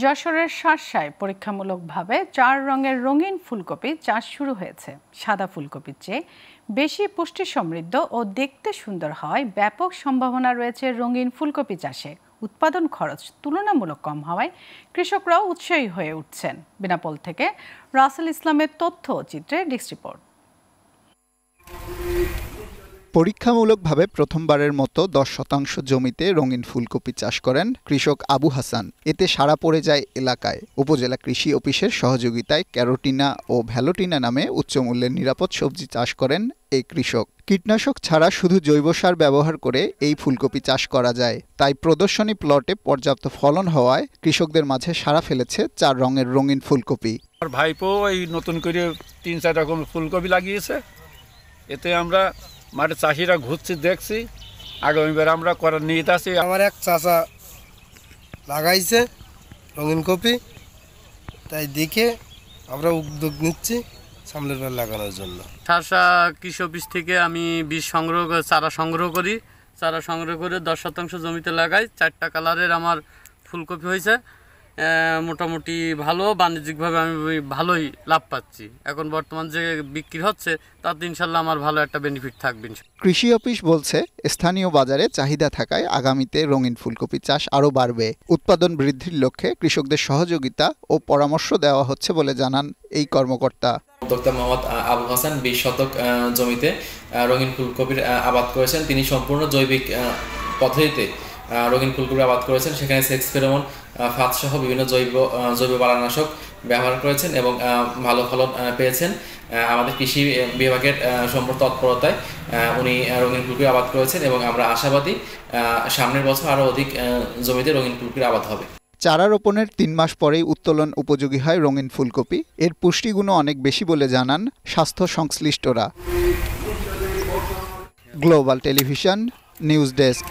যশোরের শার্শায় পরীক্ষামূলকভাবে 4 রঙের রঙিন ফুলকপি চাষ শুরু হয়েছে। সাদা ফুলকপির চেয়ে বেশি পুষ্টি সমৃদ্ধ ও দেখতে সুন্দর হওয়ায় ব্যাপক সম্ভাবনা রয়েছে রঙিন ফুলকপি চাষে। উৎপাদন খরচ তুলনামূলক কম হওয়ায় কৃষকরাও উৎসাহী হয়ে উঠছেন। বেনাপোল থেকে রাসেল ইসলামের তথ্য ও চিত্রে ডেস্ক রিপোর্ট। পরীক্ষামূলকভাবে প্রথমবারের মতো 10% জমিতে রঙিন ফুলকপি চাষ করেন কৃষক আবু হাসান। এতে সাড়া পড়ে যায় এলাকায়। উপজেলা কৃষি অফিসের সহযোগিতায় ক্যারোটিনা ও ভ্যালোটিনা নামে উচ্চমূল্যের নিরাপদ সবজি চাষ করেন এই কৃষক। কীটনাশক ছাড়া শুধু জৈব সার ব্যবহার করে এই ফুলকপি চাষ করা যায়। তাই প্রদর্শনী প্লটে পর্যাপ্ত ফলন হওয়ায় কৃষকদের মাঝে সাড়া ফেলেছে 4 রঙের রঙিন ফুলকপি। আমার ভাইপো এই নতুন করে 3-4 রকম ফুলকপি লাগিয়েছে। এতে আমরা মাঠে চাষিরা ঘুরছি, দেখছি, আগামীবার আমরা করার নিয়ত আছে। আমার এক চাচা লাগাইছে রঙিন কপি, তাই দেখে আমরা উদ্যোগ নিচ্ছি সামনের বার লাগানোর জন্য। শার্শা কৃষি অফিস থেকে আমি বীজ চারা সংগ্রহ করি। চারা সংগ্রহ করে 10% জমিতে লাগাই। 4টা কালারের আমার ফুলকপি হয়েছে। মোটামুটি ভালো, বাণিজ্যিকভাবে আমি ভালোই লাভ পাচ্ছি। এখন বর্তমান যে বিক্রি হচ্ছে তাতে ইনশাল্লাহ আমার ভালো একটা বেনিফিট থাকবে। কৃষি অফিস বলছে স্থানীয় বাজারে চাহিদা থাকায় আগামীতে রঙিন ফুলকপি চাষ আরও বাড়বে। উৎপাদন বৃদ্ধির লক্ষ্যে কৃষকদের সহযোগিতা ও পরামর্শ দেওয়া হচ্ছে বলে জানান এই কর্মকর্তা। উদ্যোক্তা মোহাম্মদ আবু হাসান 20 শতক জমিতে রঙিন ফুলকপির আবাদ করেছেন। তিনি সম্পূর্ণ জৈবিক পদ্ধতিতে রঙিন ফুলকপির আবাদ করেছেন। সেখানে সেক্স ফেরোমন, ফাঁদ সহ বিভিন্ন জৈব বালানাশক ব্যবহার করেছেন এবং ভালো ফলন পেয়েছেন। আমাদের কৃষি বিভাগের সম্পূর্ণ তৎপরতায় উনি রঙিন ফুলকপির আবাদ করেছেন এবং আমরা আশাবাদী সামনের বছর আরও অধিক জমিতে রঙিন ফুলকপির আবাদ হবে। চারা রোপণের 3 মাস পরেই উত্তোলন উপযোগী হয় রঙিন ফুলকপি। এর পুষ্টিগুণও অনেক বেশি বলে জানান স্বাস্থ্য সংশ্লিষ্টরা। Global television news desk.